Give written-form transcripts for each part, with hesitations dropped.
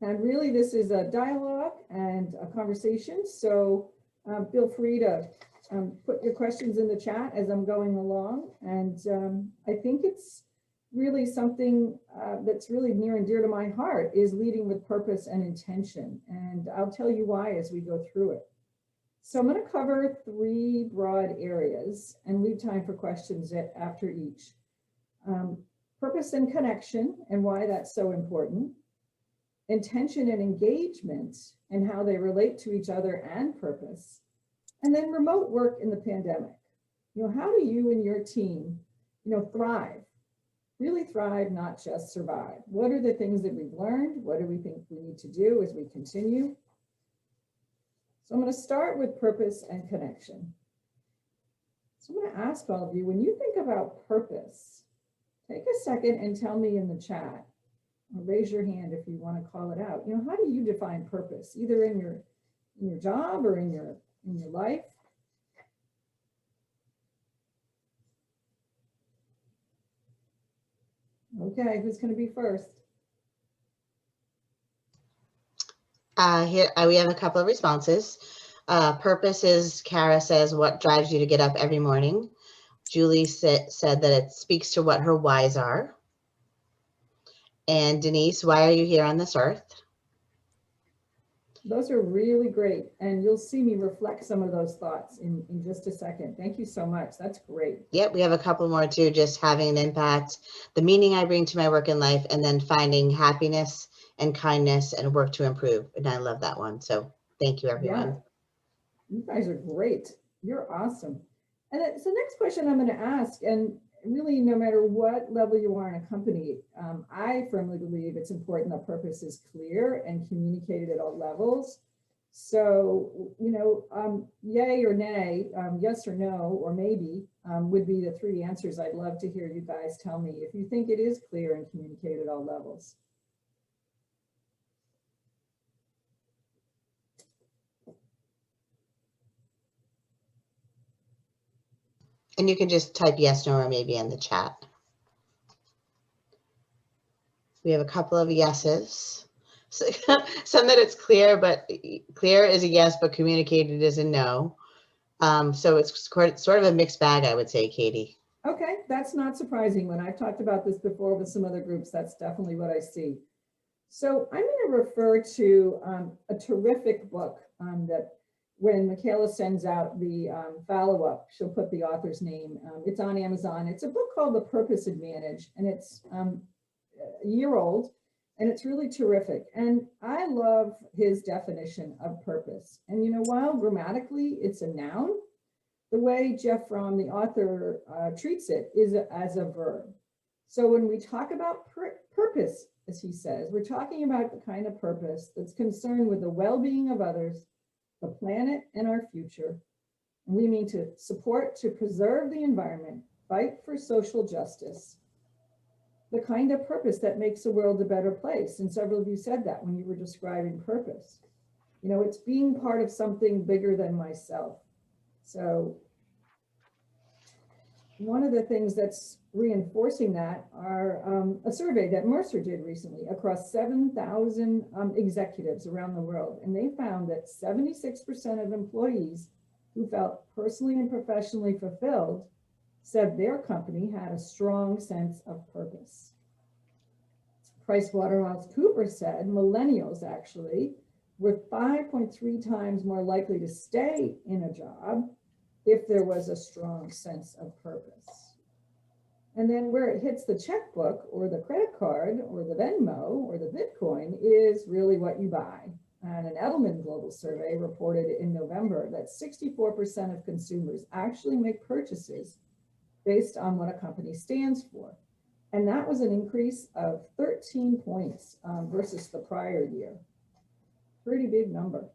And really, this is a dialogue and a conversation. So feel free to put your questions in the chat as I'm going along. And I think it's really something that's really near and dear to my heart, is leading with purpose and intention. And I'll tell you why as we go through it. So I'm going to cover 3 broad areas and leave time for questions after each. Purpose and connection and why that's so important. Intention and engagement and how they relate to each other and purpose. And then remote work in the pandemic. How do you and your team, thrive? Really thrive, not just survive. What are the things that we've learned? What do we think we need to do as we continue? So I'm going to start with purpose and connection. So I'm going to ask all of you, when you think about purpose, take a second and tell me in the chat, or raise your hand if you want to call it out. How do you define purpose, either in your job or in your life? Okay, who's going to be first? Here we have a couple of responses. Purpose is, Kara says, what drives you to get up every morning. Julie said that it speaks to what her whys are. And Denise, why are you here on this earth? Those are really great. And you'll see me reflect some of those thoughts in just a second. Thank you so much. That's great. Yep, we have a couple more too, just having an impact, the meaning I bring to my work and life, and then finding happiness and kindness and work to improve. And I love that one. So thank you, everyone. Yeah. You guys are great. You're awesome. And so the next question I'm going to ask, and really no matter what level you are in a company, I firmly believe it's important that purpose is clear and communicated at all levels. So, yay or nay, yes or no, or maybe would be the 3 answers. I'd love to hear you guys tell me if you think it is clear and communicated at all levels. And you can just type yes, no, or maybe in the chat. We have a couple of yeses. So, some that it's clear, but clear is a yes, but communicated is a no. So it's sort of a mixed bag, I would say, Katie. Okay, that's not surprising. When I've talked about this before with some other groups, that's definitely what I see. So I'm going to refer to a terrific book that when Michaela sends out the follow-up, she'll put the author's name. It's on Amazon. It's a book called The Purpose Advantage, and it's a year old, and it's really terrific. And I love his definition of purpose. And while grammatically it's a noun, the way Jeff Fromm, the author, treats it is as a verb. So when we talk about purpose, as he says, we're talking about the kind of purpose that's concerned with the well-being of others, the planet, and our future. And we mean to support, to preserve the environment, fight for social justice, the kind of purpose that makes the world a better place. And several of you said that when you were describing purpose. It's being part of something bigger than myself. So one of the things that's reinforcing that are a survey that Mercer did recently across 7,000 executives around the world. And they found that 76% of employees who felt personally and professionally fulfilled said their company had a strong sense of purpose. PricewaterhouseCoopers said millennials actually were 5.3 times more likely to stay in a job if there was a strong sense of purpose. And then where it hits the checkbook or the credit card or the Venmo or the Bitcoin is really what you buy. And an Edelman Global Survey reported in November that 64% of consumers actually make purchases based on what a company stands for. And that was an increase of 13 points versus the prior year. Pretty big number.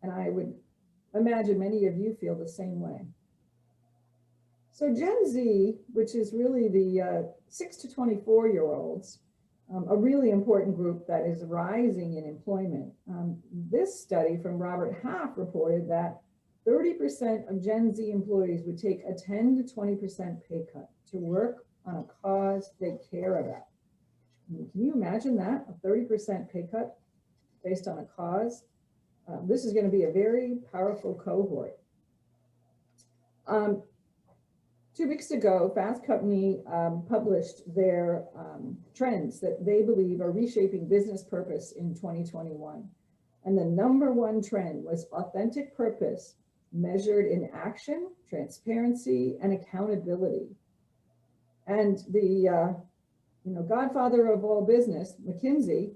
And I would imagine many of you feel the same way. So Gen Z, which is really the 6 to 24-year-olds, a really important group that is rising in employment. This study from Robert Half reported that 30% of Gen Z employees would take a 10 to 20% pay cut to work on a cause they care about. Can you imagine that, a 30% pay cut? based on a cause. This is going to be a very powerful cohort. 2 weeks ago, Fast Company published their trends that they believe are reshaping business purpose in 2021. And the #1 trend was authentic purpose measured in action, transparency, and accountability. And the godfather of all business, McKinsey,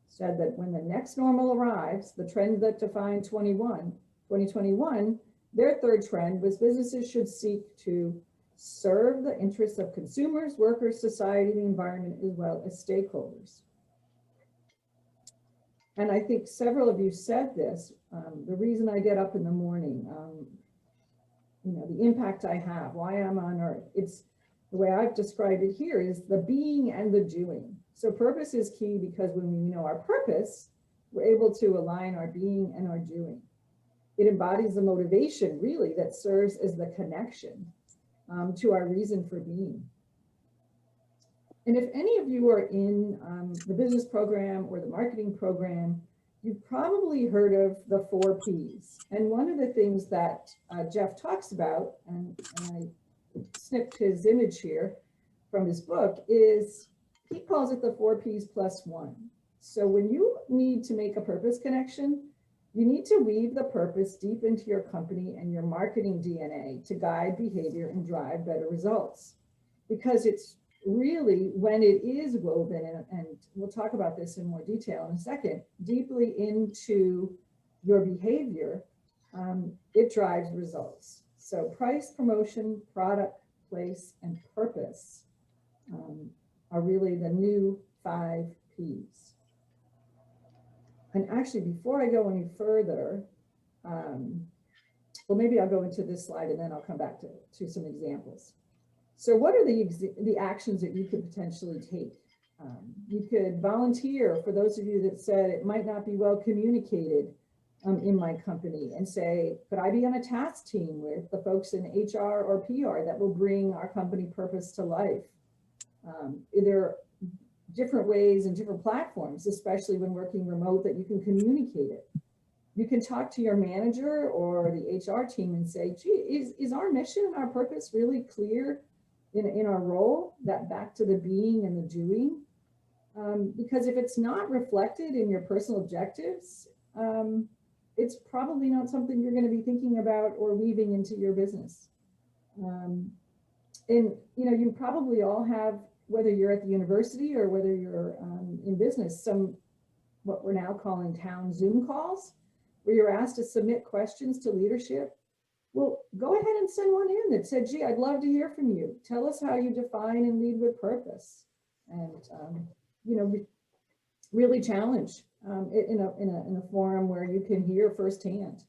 said that when the next normal arrives, the trend that defined 2021, their 3rd trend was businesses should seek to serve the interests of consumers, workers, society, the environment, as well as stakeholders. And I think several of you said this, the reason I get up in the morning, the impact I have, why I'm on earth. It's the way I've described it here is the being and the doing. So purpose is key because when we know our purpose, we're able to align our being and our doing. It embodies the motivation really that serves as the connection to our reason for being. And if any of you are in the business program or the marketing program, you've probably heard of the 4 Ps. And one of the things that Jeff talks about, and I snipped his image here from his book, is he calls it the 4 Ps plus 1. So when you need to make a purpose connection, you need to weave the purpose deep into your company and your marketing DNA to guide behavior and drive better results. Because it's really when it is woven, and we'll talk about this in more detail in a second, deeply into your behavior, it drives results. So price, promotion, product, place, and purpose are really the new 5 Ps. And actually, before I go any further, well, maybe I'll go into this slide and then I'll come back to some examples. So what are the actions that you could potentially take? You could volunteer, for those of you that said it might not be well communicated in my company, and say, could I be on a task team with the folks in HR or PR that will bring our company purpose to life? There are different ways and different platforms, especially when working remote, that you can communicate it. You can talk to your manager or the HR team and say, gee, is our mission and our purpose really clear in our role? That back to the being and the doing. Because if it's not reflected in your personal objectives, it's probably not something you're going to be thinking about or weaving into your business. And you probably all have, whether you're at the university or whether you're in business, some what we're now calling town Zoom calls, where you're asked to submit questions to leadership. Well, go ahead and send one in that said, gee, I'd love to hear from you. Tell us how you define and lead with purpose. And, really challenge in a forum where you can hear firsthand.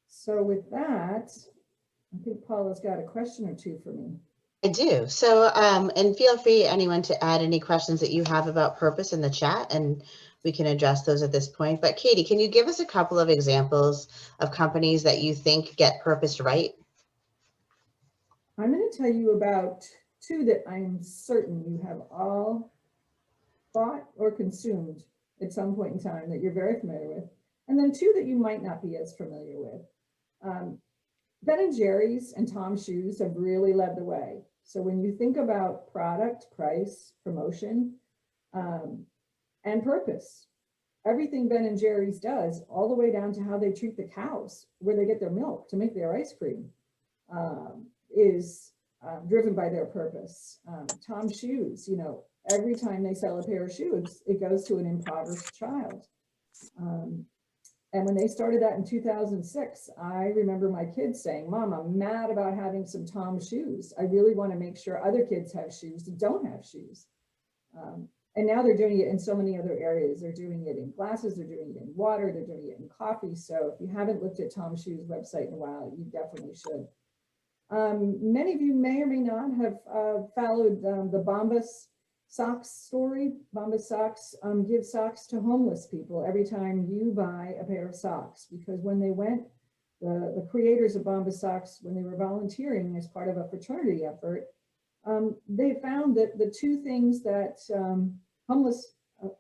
So with that, I think Paula's got a question or two for me. I do. So, and feel free, anyone, to add any questions that you have about purpose in the chat, and we can address those at this point. But Katy, can you give us a couple of examples of companies that you think get purpose right? I'm going to tell you about 2 that I'm certain you have all bought or consumed at some point in time that you're very familiar with, and then 2 that you might not be as familiar with. Ben & Jerry's and Tom's Shoes have really led the way. So when you think about product, price, promotion, and purpose, everything Ben & Jerry's does, all the way down to how they treat the cows, where they get their milk to make their ice cream, is driven by their purpose. Tom's Shoes, every time they sell a pair of shoes, it goes to an impoverished child. And when they started that in 2006, I remember my kids saying, Mom, I'm mad about having some Tom's shoes. I really want to make sure other kids have shoes that don't have shoes. And now they're doing it in so many other areas. They're doing it in glasses, they're doing it in water, they're doing it in coffee. So if you haven't looked at Tom's Shoes website in a while, you definitely should. Many of you may or may not have followed the Bombas socks story. Bombas socks give socks to homeless people every time you buy a pair of socks, because when they went, the creators of Bombas socks, when they were volunteering as part of a fraternity effort, they found that the 2 things that homeless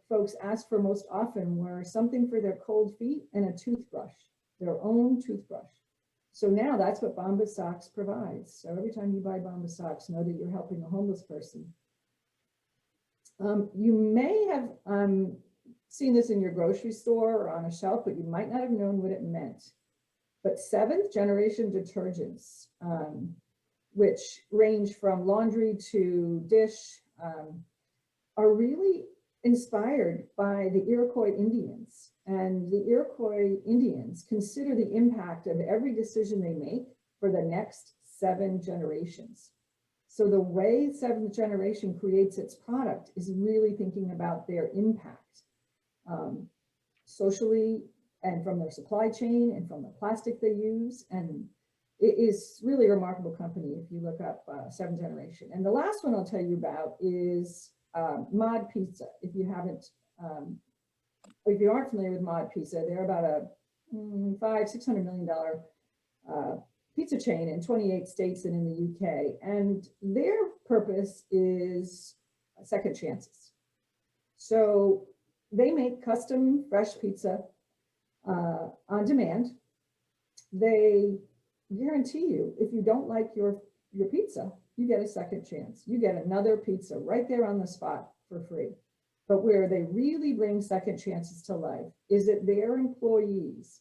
folks asked for most often were something for their cold feet and a toothbrush, their own toothbrush. So now that's what Bombas Socks provides. So every time you buy Bombas Socks, know that you're helping a homeless person. You may have seen this in your grocery store or on a shelf, but you might not have known what it meant. But 7th generation detergents, which range from laundry to dish, are really inspired by the Iroquois Indians. And the Iroquois Indians consider the impact of every decision they make for the next 7 generations. So the way 7th generation creates its product is really thinking about their impact socially, and from their supply chain and from the plastic they use. And it is really a remarkable company if you look up 7th generation. And the last one I'll tell you about is Mod Pizza. If you haven't, if you aren't familiar with Mod Pizza, they're about a $500–600 million pizza chain in 28 states and in the UK. And their purpose is second chances. So they make custom fresh pizza on demand. They guarantee you, if you don't like your pizza, you get a second chance. You get another pizza right there on the spot for free. But where they really bring second chances to life is that their employees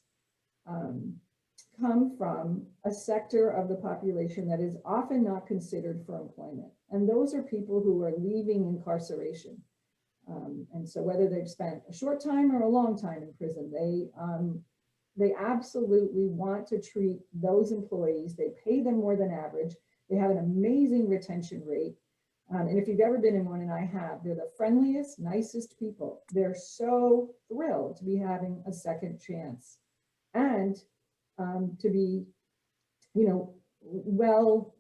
come from a sector of the population that is often not considered for employment. And those are people who are leaving incarceration. And so whether they've spent a short time or a long time in prison, they absolutely want to treat those employees. They pay them more than average. They have an amazing retention rate. And if you've ever been in one, and I have, they're the friendliest, nicest people. They're so thrilled to be having a second chance and to be, well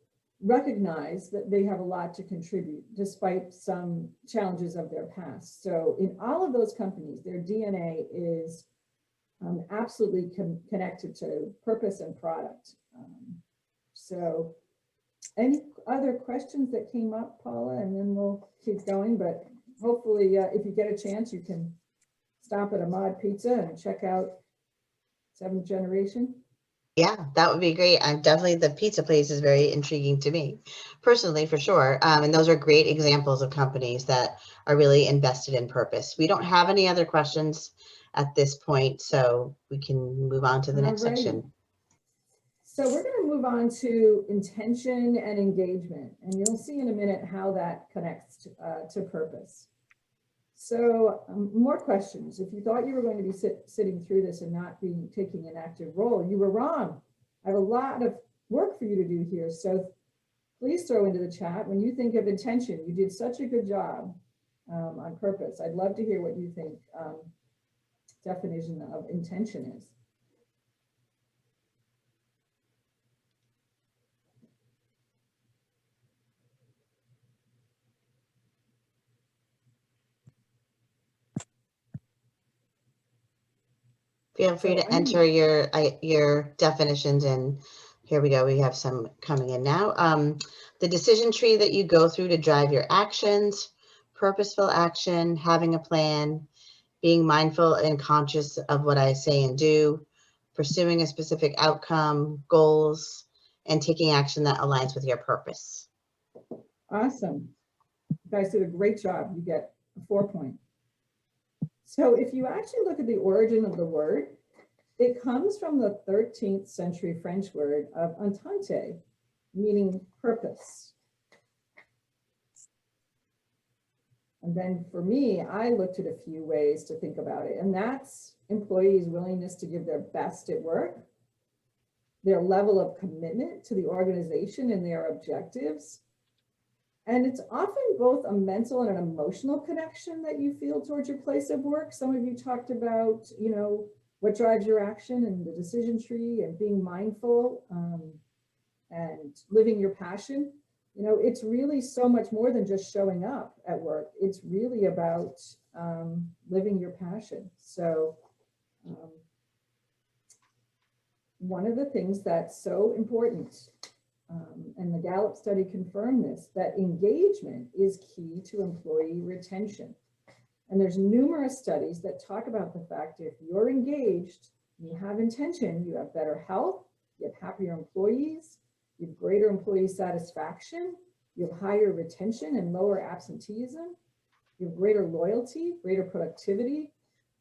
recognize that they have a lot to contribute despite some challenges of their past. So in all of those companies, their DNA is absolutely connected to purpose and product. So any other questions that came up, Paula, and then we'll keep going. But hopefully if you get a chance, you can stop at a Mod Pizza and check out 7th generation. Yeah, that would be great. I'm definitely, the pizza place is very intriguing to me personally, for sure. And those are great examples of companies that are really invested in purpose. We don't have any other questions at this point, so we can move on to the next section. So we're going to move on to intention and engagement, and you'll see in a minute how that connects to purpose. So more questions. If you thought you were going to be sitting through this and not taking an active role, you were wrong. I have a lot of work for you to do here. So please throw into the chat when you think of intention. You did such a good job on purpose. I'd love to hear what you think definition of intention is. Feel free to enter your definitions, and here we go. We have some coming in now. The decision tree that you go through to drive your actions, purposeful action, having a plan, being mindful and conscious of what I say and do, pursuing a specific outcome, goals, and taking action that aligns with your purpose. Awesome. You guys did a great job. You get a 4 point. So if you actually look at the origin of the word, it comes from the 13th century French word of entente, meaning purpose. And then for me, I looked at a few ways to think about it, and that's employees' willingness to give their best at work, their level of commitment to the organization and their objectives. And it's often both a mental and an emotional connection that you feel towards your place of work. Some of you talked about, what drives your action and the decision tree and being mindful and living your passion. It's really so much more than just showing up at work. It's really about living your passion. So one of the things that's so important, and the Gallup study confirmed this, that engagement is key to employee retention. And there's numerous studies that talk about the fact if you're engaged, you have intention, you have better health, you have happier employees, you have greater employee satisfaction, you have higher retention and lower absenteeism, you have greater loyalty, greater productivity,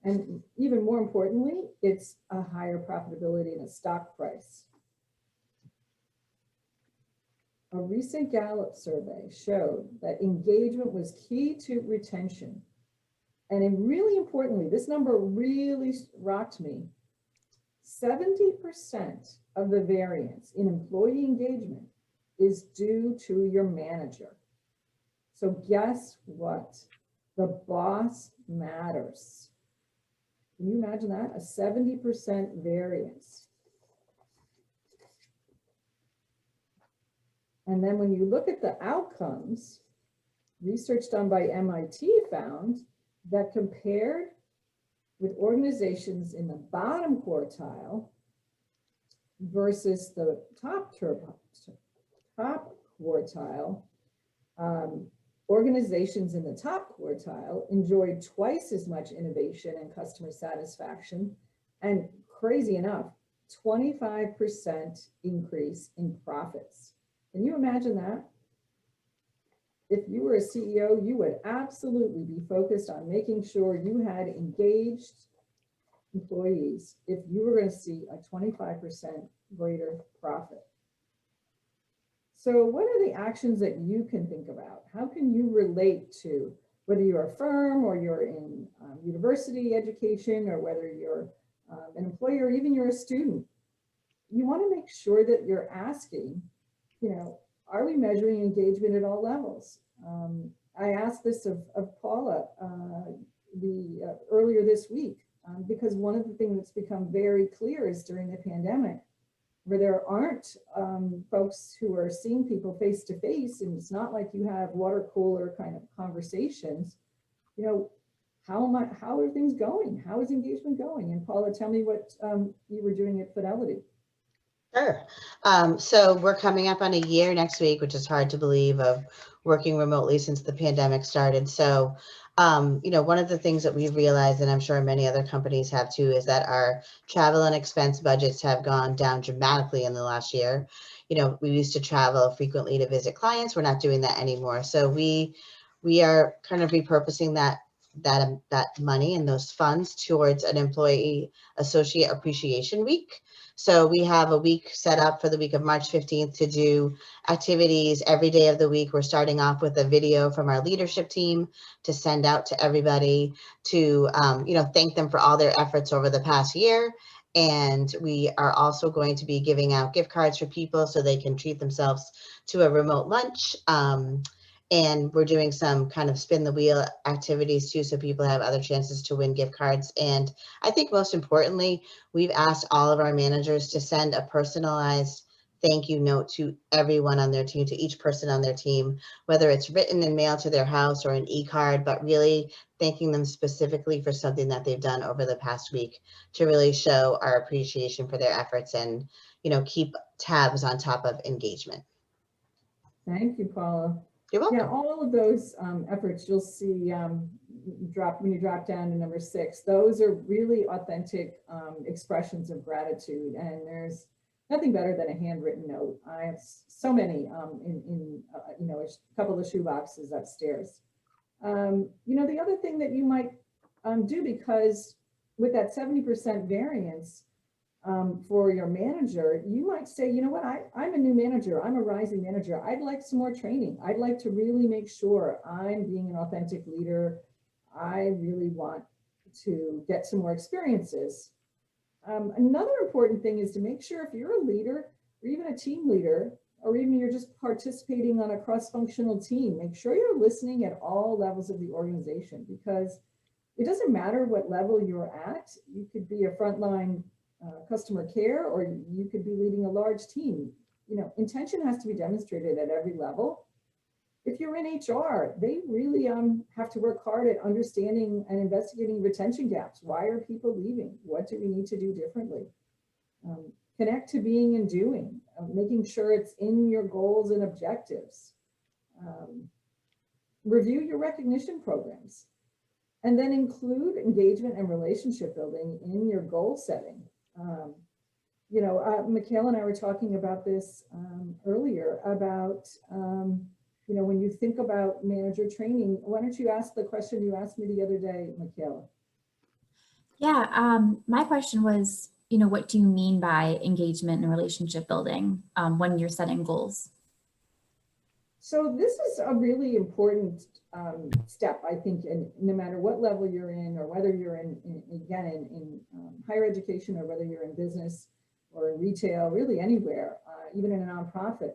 and even more importantly, it's a higher profitability and a stock price. A recent Gallup survey showed that engagement was key to retention. And really importantly, this number really rocked me. 70% of the variance in employee engagement is due to your manager. So guess what? The boss matters. Can you imagine that? A 70% variance. And then when you look at the outcomes, research done by MIT found that compared with organizations in the bottom quartile versus the top quartile, organizations in the top quartile enjoyed twice as much innovation and customer satisfaction, and crazy enough, 25% increase in profits. Can you imagine that? If you were a CEO, you would absolutely be focused on making sure you had engaged employees if you were going to see a 25% greater profit. So what are the actions that you can think about? How can you relate to whether you're a firm or you're in university education or whether you're an employee or even you're a student? You want to make sure that you're asking, you know, are we measuring engagement at all levels? I asked this of Paula earlier this week because one of the things that's become very clear is during the pandemic, where there aren't folks who are seeing people face to face, and it's not like you have water cooler kind of conversations. You know, how are things going? How is engagement going? And Paula, tell me what you were doing at Fidelity. Sure. So we're coming up on a year next week, which is hard to believe, of working remotely since the pandemic started. So, you know, one of the things that we've realized, and I'm sure many other companies have too, is that our travel and expense budgets have gone down dramatically in the last year. You know, we used to travel frequently to visit clients. We're not doing that anymore. So we are kind of repurposing that money and those funds towards an employee associate appreciation week. So we have a week set up for the week of March 15th to do activities every day of the week. We're starting off with a video from our leadership team to send out to everybody to, you know, thank them for all their efforts over the past year. And we are also going to be giving out gift cards for people so they can treat themselves to a remote lunch. And we're doing some kind of spin the wheel activities too, so people have other chances to win gift cards. And I think most importantly, we've asked all of our managers to send a personalized thank you note to everyone on their team, to each person on their team, whether it's written and mailed to their house or an e-card, but really thanking them specifically for something that they've done over the past week to really show our appreciation for their efforts and, you know, keep tabs on top of engagement. Thank you, Paula. You're welcome. Yeah, all of those efforts you'll see when you drop down to number 6. Those are really authentic expressions of gratitude, and there's nothing better than a handwritten note. I have so many in you know, a couple of shoe boxes upstairs. You know, the other thing that you might do, because with that 70% variance, for your manager, you might say, you know what, I'm a new manager, I'm a rising manager, I'd like some more training. I'd like to really make sure I'm being an authentic leader. I really want to get some more experiences. Another important thing is to make sure if you're a leader or even a team leader, or even you're just participating on a cross-functional team, make sure you're listening at all levels of the organization, because it doesn't matter what level you're at. You could be a frontline customer care, or you could be leading a large team. You know, intention has to be demonstrated at every level. If you're in HR, they really have to work hard at understanding and investigating retention gaps. Why are people leaving? What do we need to do differently? Connect to being and doing, making sure it's in your goals and objectives. Review your recognition programs. And then include engagement and relationship building in your goal setting. Michaela and I were talking about this earlier about, when you think about manager training, why don't you ask the question you asked me the other day, Michaela? Yeah, my question was, what do you mean by engagement and relationship building when you're setting goals? So this is a really important step, I think, and no matter what level you're in, or whether you're in higher education, or whether you're in business or in retail, really anywhere, even in a nonprofit.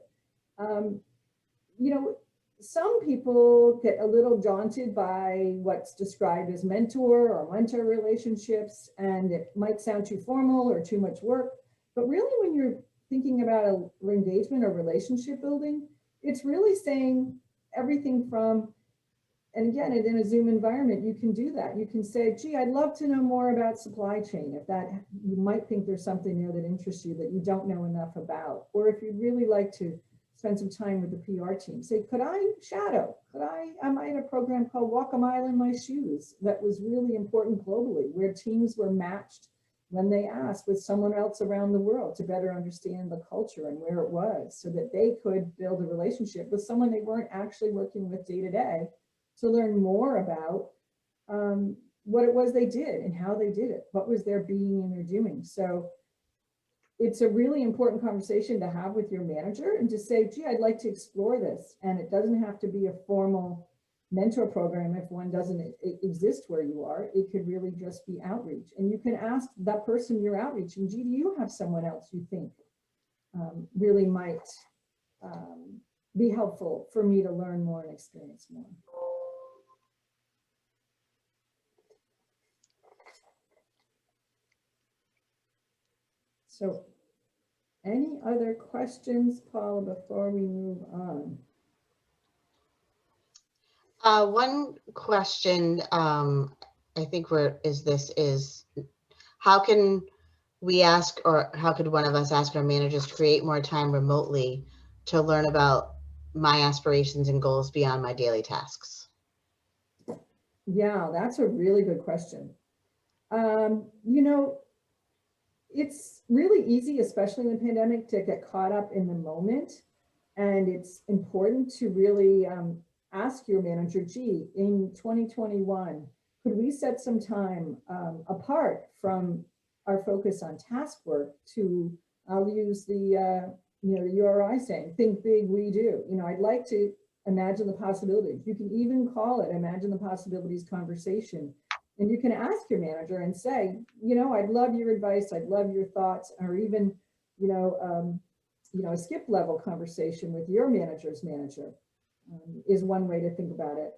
Some people get a little daunted by what's described as mentor or mentor relationships, and it might sound too formal or too much work. But really, when you're thinking about a engagement or relationship building, it's really saying everything from, and again, in a Zoom environment, you can do that. You can say, gee, I'd love to know more about supply chain. If that, you might think there's something there that interests you that you don't know enough about. Or if you'd really like to spend some time with the PR team, say, could I shadow? Am I in a program called Walk a Mile in My Shoes that was really important globally, where teams were matched when they asked with someone else around the world to better understand the culture and where it was, so that they could build a relationship with someone they weren't actually working with day to day, to learn more about what it was they did and how they did it, what was their being and their doing. So it's a really important conversation to have with your manager, and to say, gee, I'd like to explore this. And it doesn't have to be a formal mentor program if one doesn't exist where you are. It could really just be outreach. And you can ask that person you're outreaching, gee, do you have someone else you think really might be helpful for me to learn more and experience more? So any other questions, Paula, before we move on? One question, I think is how can we ask, or how could one of us ask our managers to create more time remotely to learn about my aspirations and goals beyond my daily tasks? Yeah, that's a really good question. It's really easy, especially in the pandemic, to get caught up in the moment. And it's important to really ask your manager, gee, in 2021, could we set some time apart from our focus on task work to, I'll use the URI saying, think big, we do. I'd like to imagine the possibilities. You can even call it Imagine the Possibilities conversation. And you can ask your manager and say, I'd love your advice. I'd love your thoughts, or even, a skip level conversation with your manager's manager is one way to think about it.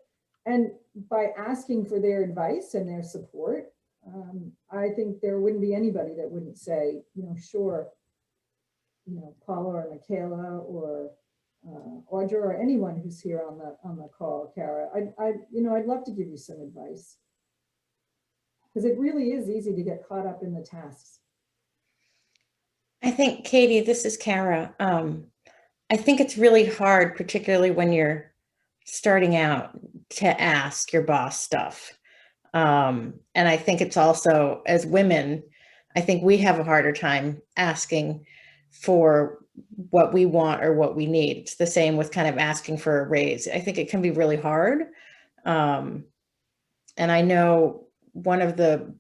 And by asking for their advice and their support, I think there wouldn't be anybody that wouldn't say, sure, Paula or Michaela or Audra or anyone who's here on the call, Kara, I'd love to give you some advice. Because it really is easy to get caught up in the tasks. I think, Katie, this is Kara. I think it's really hard, particularly when you're starting out, to ask your boss stuff. And I think it's also, as women, I think we have a harder time asking for what we want or what we need. It's the same with kind of asking for a raise. I think it can be really hard. And I know one of the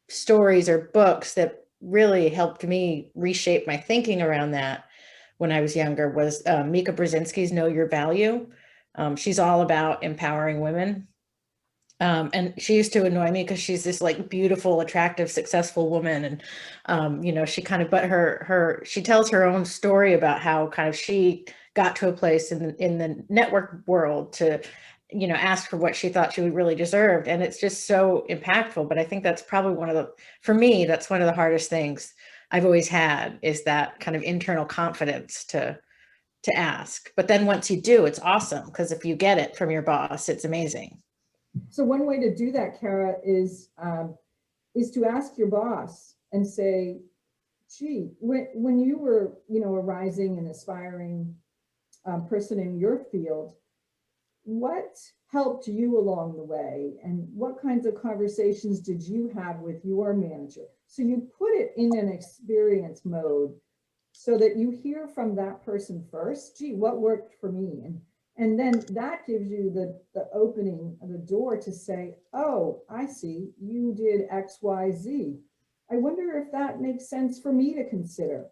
stories or books that really helped me reshape my thinking around that when I was younger was Mika Brzezinski's Know Your Value. She's all about empowering women. And she used to annoy me because she's this like beautiful, attractive, successful woman. And, she kind of, but she tells her own story about how kind of she got to a place in the network world to, ask for what she thought she would really deserved. And it's just so impactful. But I think that's probably for me, that's one of the hardest things I've always had, is that kind of internal confidence to ask. But then once you do, it's awesome, because if you get it from your boss, it's amazing. So one way to do that, Kara, is to ask your boss and say, gee, when you were, a rising and aspiring person in your field, what helped you along the way, and what kinds of conversations did you have with your manager? So you put it in an experience mode so that you hear from that person first. Gee, what worked for me? And then that gives you the opening of the door to say, oh, I see, you did X, Y, Z. I wonder if that makes sense for me to consider.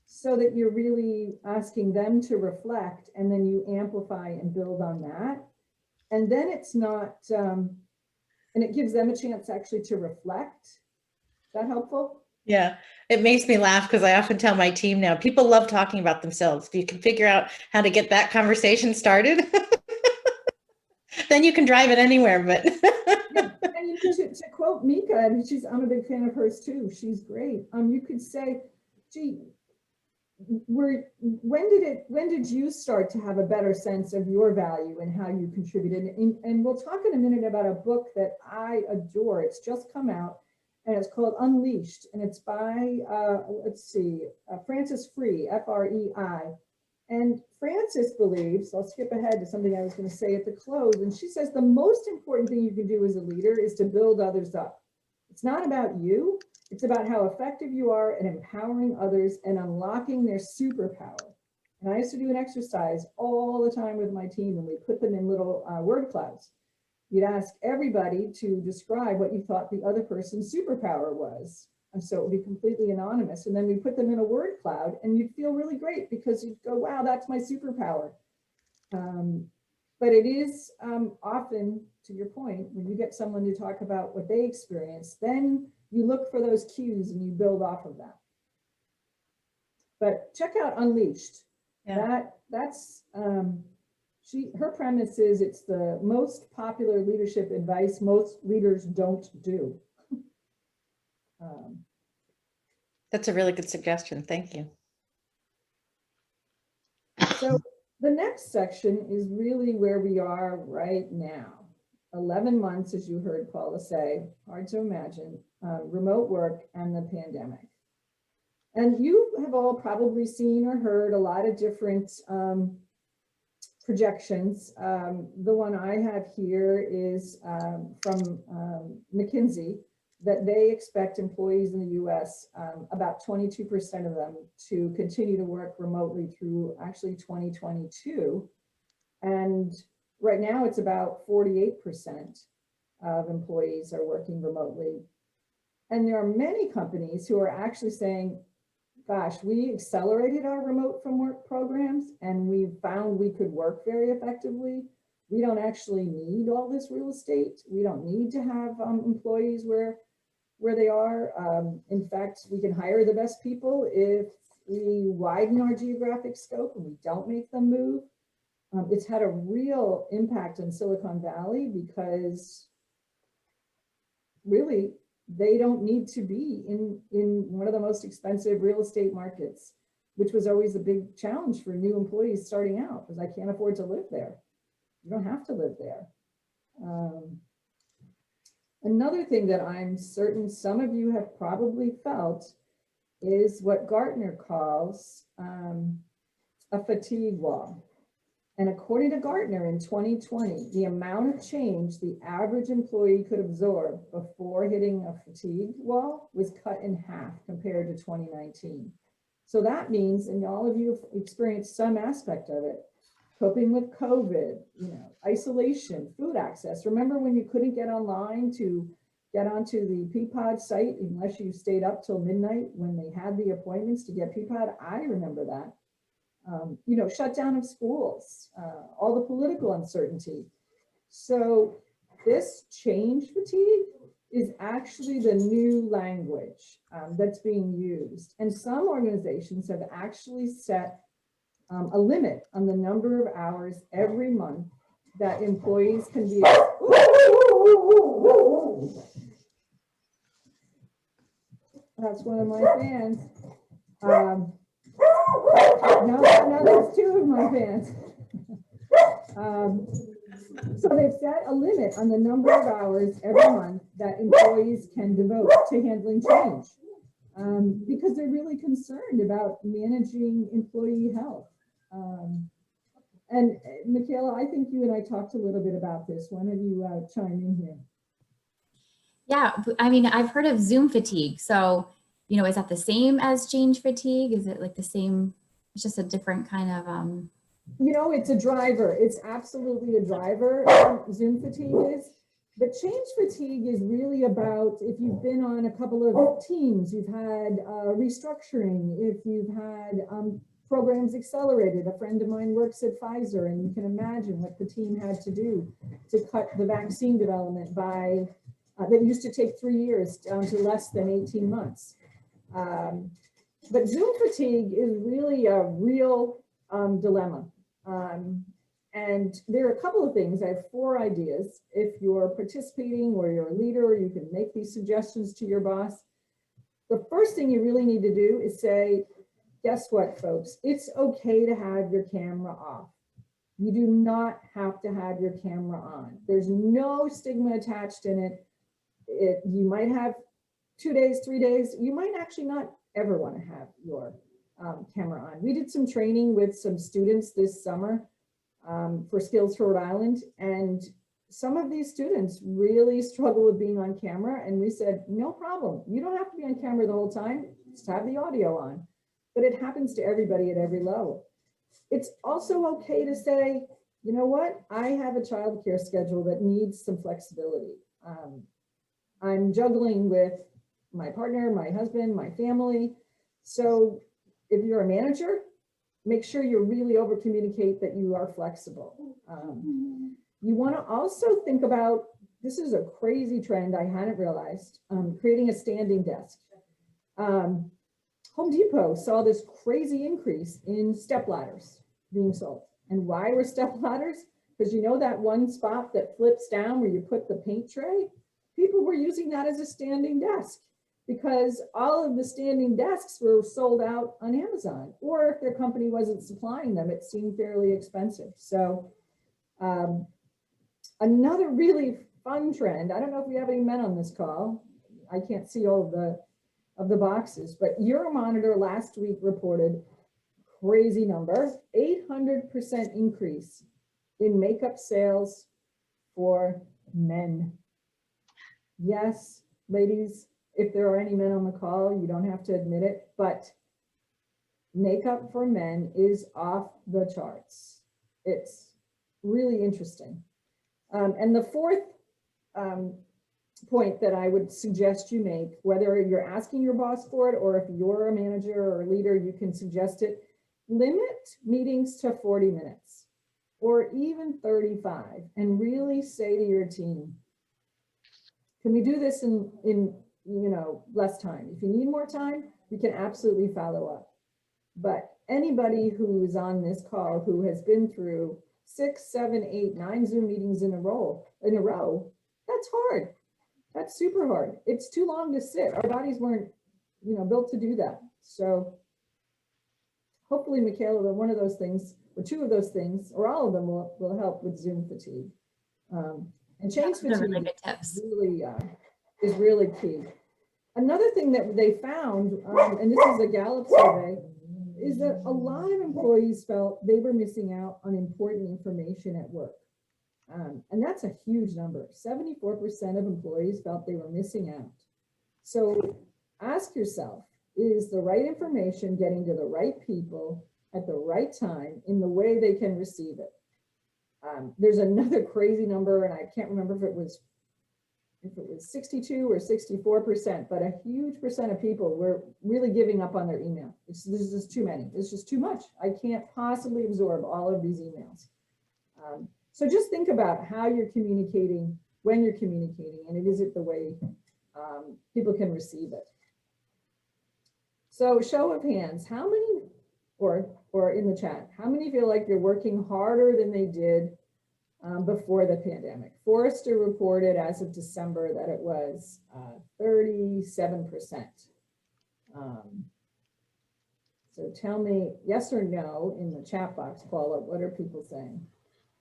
So that you're really asking them to reflect, and then you amplify and build on that. And then it's not, and it gives them a chance actually to reflect. Is that helpful? Yeah, it makes me laugh because I often tell my team now, people love talking about themselves. If you can figure out how to get that conversation started, then you can drive it anywhere. But Yeah. And you know, to quote Mika, and I'm a big fan of hers too. She's great. You could say, gee, when did you start to have a better sense of your value and how you contributed? And we'll talk in a minute about a book that I adore. It's just come out, and it's called Unleashed, and it's by Frances Free, F-R-E-I. And Frances believes, I'll skip ahead to something I was going to say at the close, and she says the most important thing you can do as a leader is to build others up. It's not about you. It's about how effective you are at empowering others and unlocking their superpower. And I used to do an exercise all the time with my team, and we put them in little word clouds. You'd ask everybody to describe what you thought the other person's superpower was. And so it would be completely anonymous. And then we put them in a word cloud, and you'd feel really great because you'd go, wow, that's my superpower. But it is often, to your point, when you get someone to talk about what they experience, then you look for those cues and you build off of that. But check out Unleashed. Yeah. Her premise is it's the most popular leadership advice most leaders don't do. that's a really good suggestion. Thank you. So the next section is really where we are right now. 11 months, as you heard Paula say, hard to imagine, remote work and the pandemic. And you have all probably seen or heard a lot of different projections. The one I have here is from McKinsey, that they expect employees in the US, about 22% of them, to continue to work remotely through actually 2022. And right now it's about 48% of employees are working remotely. And there are many companies who are actually saying, gosh, we accelerated our remote from work programs and we found we could work very effectively. We don't actually need all this real estate. We don't need to have employees where they are. In fact, we can hire the best people if we widen our geographic scope and we don't make them move. It's had a real impact in Silicon Valley because really they don't need to be in one of the most expensive real estate markets, which was always a big challenge for new employees starting out, because I can't afford to live there. You don't have to live there. Another thing that I'm certain some of you have probably felt is what Gartner calls a fatigue wall. And according to Gartner in 2020, the amount of change the average employee could absorb before hitting a fatigue wall was cut in half compared to 2019. So that means, and all of you have experienced some aspect of it, coping with COVID, isolation, food access. Remember when you couldn't get online to get onto the Peapod site unless you stayed up till midnight when they had the appointments to get Peapod? I remember that. Shutdown of schools, all the political uncertainty. So this change fatigue is actually the new language that's being used. And some organizations have actually set a limit on the number of hours every month that employees can be. That's one of my fans. No, there's two of my fans. So they've set a limit on the number of hours every month that employees can devote to handling change because they're really concerned about managing employee health. And Michaela, I think you and I talked a little bit about this. Why don't you chime in here? Yeah, I mean, I've heard of Zoom fatigue. So, you know, is that the same as change fatigue? Is it like the same? It's just a different kind of, You know, it's a driver. It's absolutely a driver. Zoom fatigue is. But change fatigue is really about if you've been on a couple of teams, you've had restructuring, if you've had programs accelerated. A friend of mine works at Pfizer, and you can imagine what the team had to do to cut the vaccine development by, that used to take 3 years down to less than 18 months. But Zoom fatigue is really a real dilemma. And there are a couple of things. I have 4 ideas. If you're participating or you're a leader, you can make these suggestions to your boss. The first thing you really need to do is say, guess what, folks? It's okay to have your camera off. You do not have to have your camera on. There's no stigma attached in it. You might have 2 days, 3 days. You might actually not ever want to have your camera on. We did some training with some students this summer for Skills for Rhode Island. And some of these students really struggle with being on camera. And we said, no problem. You don't have to be on camera the whole time. Just have the audio on. But it happens to everybody at every level. It's also okay to say, you know what? I have a childcare schedule that needs some flexibility. I'm juggling with my partner, my husband, my family. So if you're a manager, make sure you really over communicate that you are flexible. You want to also think about, this is a crazy trend I hadn't realized, creating a standing desk. Home Depot saw this crazy increase in step ladders being sold. And why were step ladders? Because you know that one spot that flips down where you put the paint tray? People were using that as a standing desk, because all of the standing desks were sold out on Amazon, or if their company wasn't supplying them, it seemed fairly expensive. So another really fun trend, I don't know if we have any men on this call. I can't see all of the boxes, but Euromonitor last week reported crazy number, 800% increase in makeup sales for men. Yes, ladies, if there are any men on the call, you don't have to admit it, but makeup for men is off the charts. It's really interesting. And the fourth point that I would suggest you make, whether you're asking your boss for it or if you're a manager or a leader, you can suggest it, limit meetings to 40 minutes or even 35 and really say to your team, can we do this in less time? If you need more time, we can absolutely follow up. But anybody who's on this call who has been through 6, 7, 8, 9 Zoom meetings in a row, that's hard. That's super hard. It's too long to sit. Our bodies weren't, built to do that. So hopefully, Michaela, one of those things, or 2 of those things, or all of them will help with Zoom fatigue. And change fatigue really good tips. Is really key. Another thing that they found, and this is a Gallup survey, is that a lot of employees felt they were missing out on important information at work. And that's a huge number. 74% of employees felt they were missing out. So ask yourself, is the right information getting to the right people at the right time in the way they can receive it? There's another crazy number, and I can't remember if it was 62 or 64%, but a huge percent of people were really giving up on their email. This is just too many. It's just too much. I can't possibly absorb all of these emails. So just think about how you're communicating, when you're communicating, and is it the way people can receive it. So show of hands, how many, or in the chat, how many feel like they're working harder than they did before the pandemic? Forrester reported as of December that it was 37%. So tell me yes or no in the chat box, Paula, what are people saying?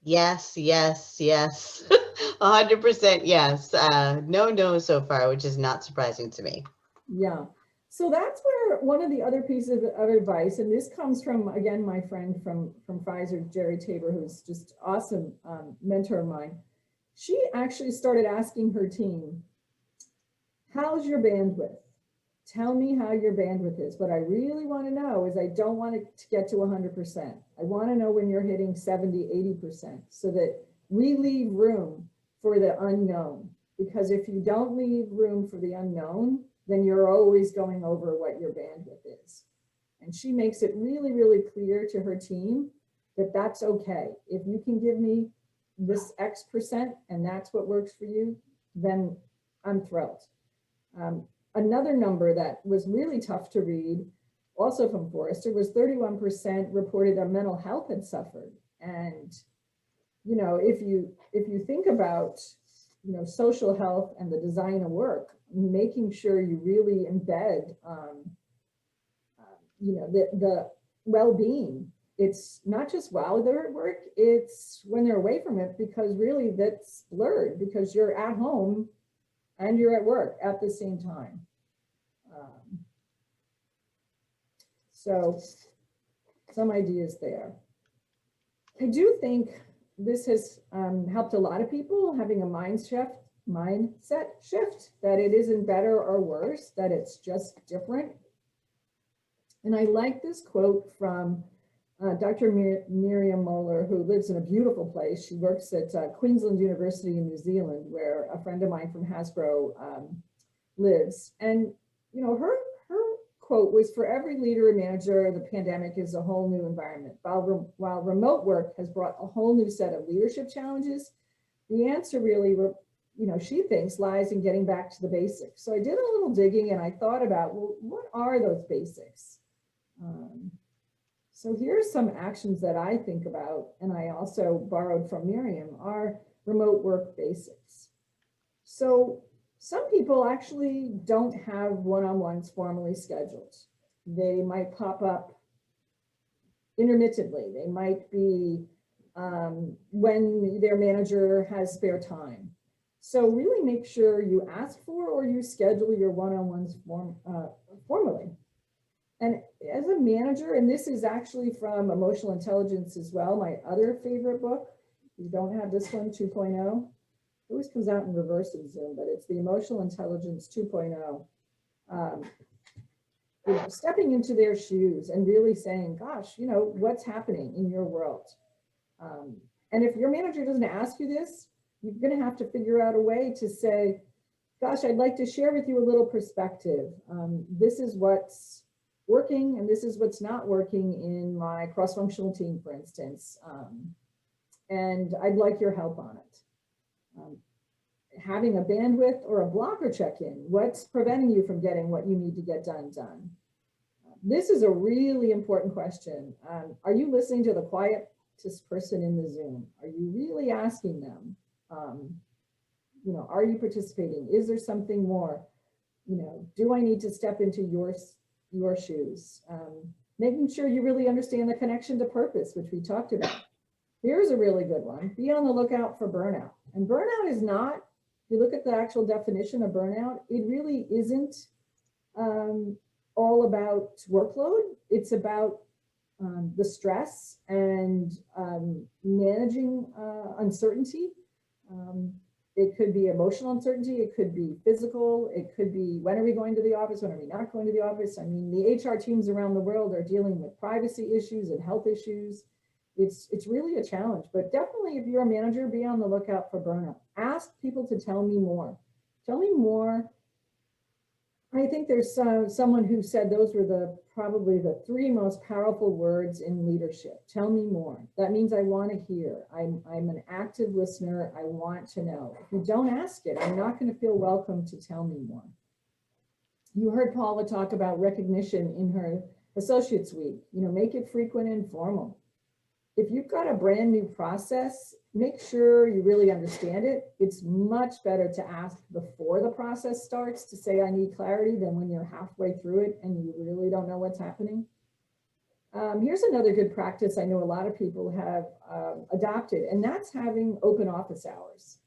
Yes, yes, yes. 100% yes. No so far, which is not surprising to me. Yeah. So that's where one of the other pieces of advice, and this comes from, again, my friend from Pfizer, Jerry Tabor, who's just awesome mentor of mine. She actually started asking her team, how's your bandwidth? Tell me how your bandwidth is. What I really want to know is I don't want it to get to 100%. I want to know when you're hitting 70, 80%, so that we leave room for the unknown. Because if you don't leave room for the unknown, then you're always going over what your bandwidth is. And she makes it really, really clear to her team that that's okay. If you can give me this X percent and that's what works for you, then I'm thrilled. Another number that was really tough to read, also from Forrester, was 31% reported their mental health had suffered. And, you know, if you think about, you know, social health and the design of work, making sure you really embed, you know, the well-being. It's not just while they're at work, it's when they're away from it, because really that's blurred because you're at home and you're at work at the same time. So some ideas there. I do think this has helped a lot of people, having a mindset shift, that it isn't better or worse, that it's just different. And I like this quote from Dr. Miriam Moeller, who lives in a beautiful place. She works at Queensland University in New Zealand, where a friend of mine from Hasbro lives. And, you know, her quote was, for every leader and manager, the pandemic is a whole new environment. While remote work has brought a whole new set of leadership challenges, the answer really, you know, she thinks lies in getting back to the basics. So I did a little digging and I thought about, well, what are those basics? So here's some actions that I think about, and I also borrowed from Miriam, are remote work basics. So some people actually don't have one-on-ones formally scheduled. They might pop up intermittently. They might be when their manager has spare time. So really make sure you ask for or you schedule your one-on-ones formally. And as a manager, and this is actually from Emotional Intelligence as well, my other favorite book. You don't have this one, 2.0. It always comes out in reverse in Zoom, but it's the Emotional Intelligence 2.0. You know, stepping into their shoes and really saying, gosh, you know, what's happening in your world? And if your manager doesn't ask you this, you're going to have to figure out a way to say, gosh, I'd like to share with you a little perspective. This is what's working and this is what's not working in my cross-functional team, for instance. And I'd like your help on it. Having a bandwidth or a blocker check-in, what's preventing you from getting what you need to get done. This is a really important question. Are you listening to the quietest person in the Zoom? Are you really asking them? You know, are you participating? Is there something more? You know, do I need to step into your shoes? Making sure you really understand the connection to purpose, which we talked about. Here's a really good one. Be on the lookout for burnout. And burnout is not, if you look at the actual definition of burnout, it really isn't all about workload. It's about the stress and managing uncertainty. It could be emotional uncertainty. It could be physical. It could be, when are we going to the office? When are we not going to the office? I mean, the HR teams around the world are dealing with privacy issues and health issues. It's really a challenge, but definitely if you're a manager, be on the lookout for burnout. Ask people to tell me more. Tell me more. I think there's someone who said those were probably the 3 most powerful words in leadership. Tell me more. That means I want to hear. I'm an active listener. I want to know. If you don't ask it, I'm not going to feel welcome to tell me more. You heard Paula talk about recognition in her Associates Week. You know, make it frequent and formal. If you've got a brand new process, make sure you really understand it. It's much better to ask before the process starts to say, I need clarity, than when you're halfway through it and you really don't know what's happening. Here's another good practice I know a lot of people have adopted, and that's having open office hours,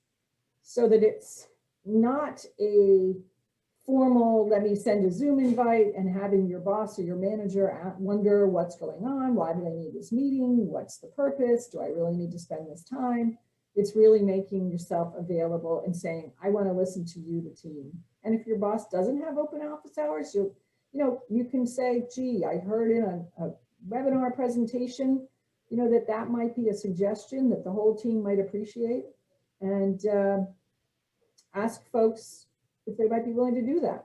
so that it's not a formal, let me send a Zoom invite, and having your boss or your manager wonder what's going on, why do they need this meeting, what's the purpose, do I really need to spend this time? It's really making yourself available and saying, I want to listen to you, the team. And if your boss doesn't have open office hours, you can say, gee, I heard in a webinar presentation, that might be a suggestion that the whole team might appreciate, and ask folks if they might be willing to do that.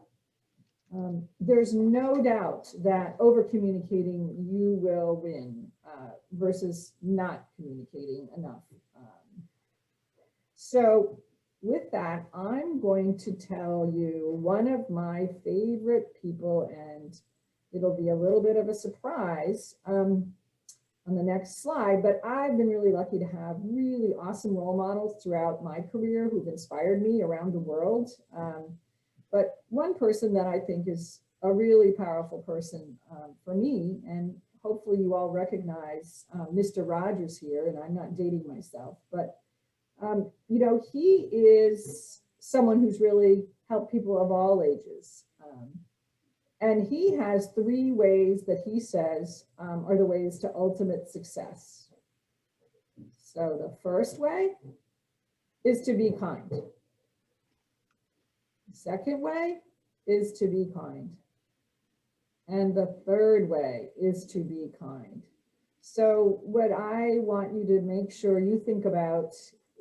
There's no doubt that over communicating you will win versus not communicating enough. So with that, I'm going to tell you one of my favorite people, and it'll be a little bit of a surprise on the next slide, but I've been really lucky to have really awesome role models throughout my career who've inspired me around the world. But one person that I think is a really powerful person for me, and hopefully you all recognize Mr. Rogers here, and I'm not dating myself, but he is someone who's really helped people of all ages. And he has 3 ways that he says are the ways to ultimate success. So the first way is to be kind. The second way is to be kind. And the third way is to be kind. So what I want you to make sure you think about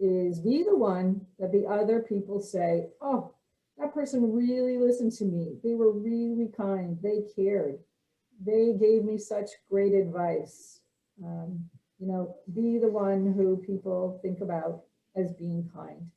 is be the one that the other people say, oh, that person really listened to me. They were really kind. They cared. They gave me such great advice. Be the one who people think about as being kind.